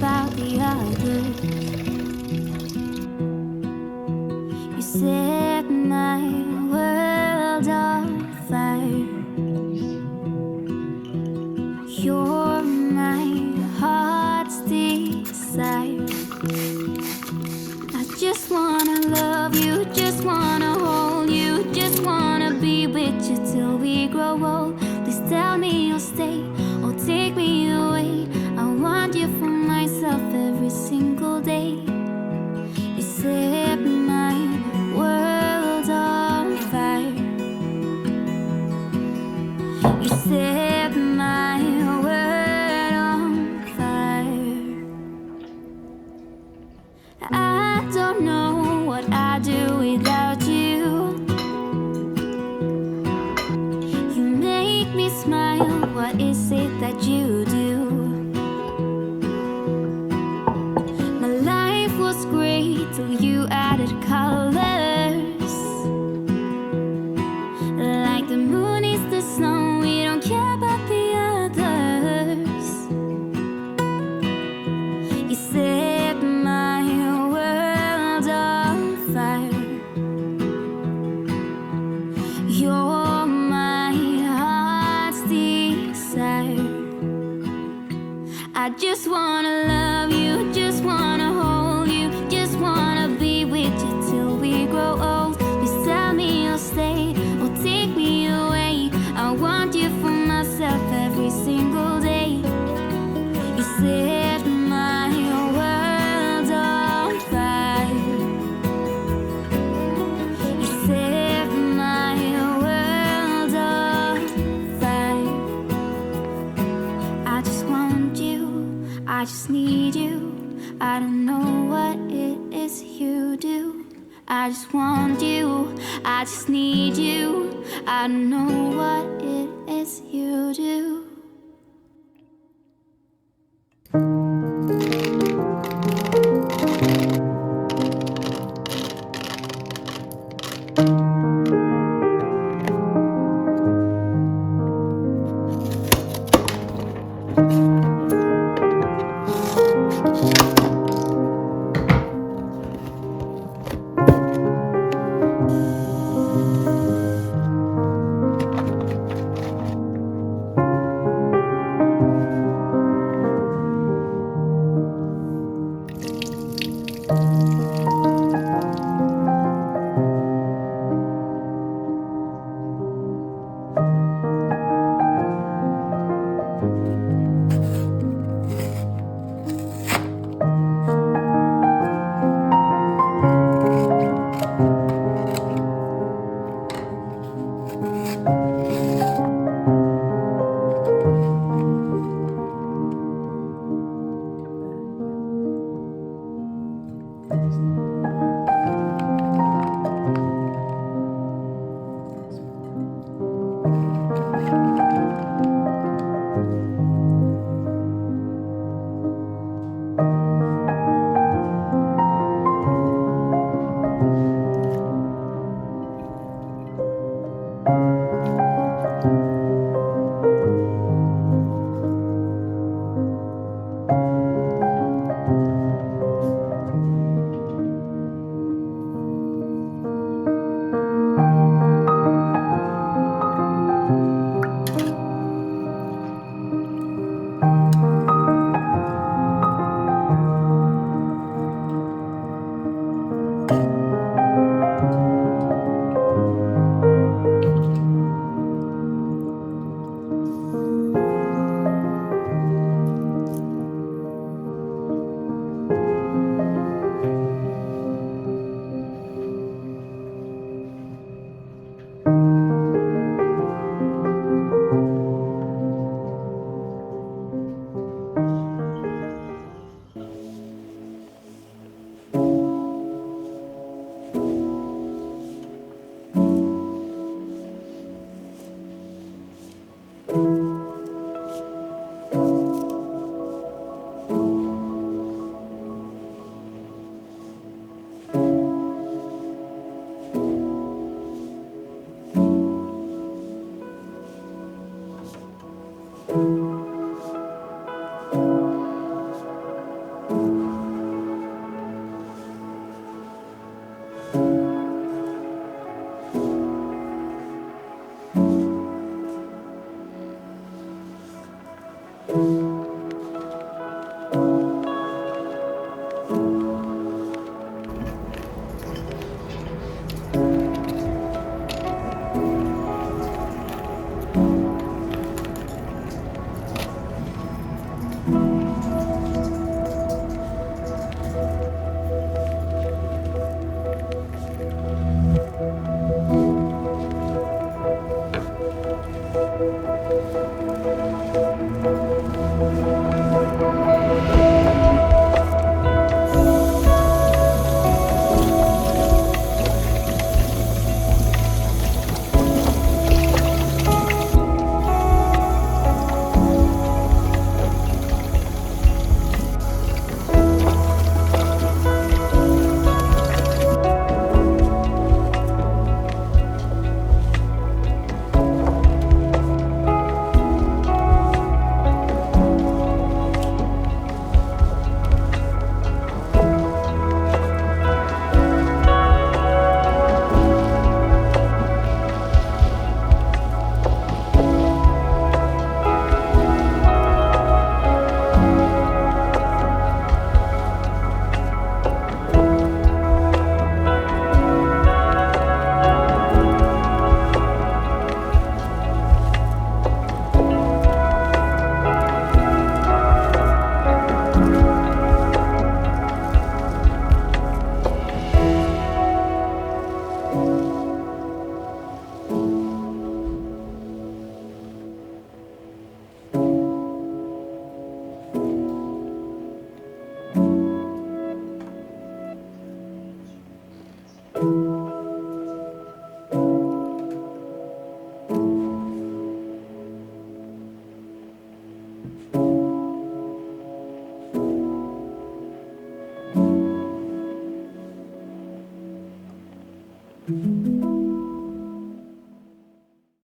about the others. You set my world on fire. You're my heart's desire. I just wanna love you, just wanna hold you, just wanna be with you till we grow old. Please tell me you'll stay or take me away. I want you for myself every single day. You set my world on fire. You set my world on fire. I don't know what I'd do without you. You make me smile, what is it that you do? My life was great till you added colors. Like the moon is the sun, we don't care about the others. You set my world on fire. You're my heart's desire. I just wanna love you, just wanna hold you, just wanna be with you till we grow old. Please tell me you'll stay or take me away. I want you for myself every single day. You set my world on fire. You set my world on fire. I just want you, I just need you. I don't know what it is you do. I just want you, I just need you. I don't know what it is you do.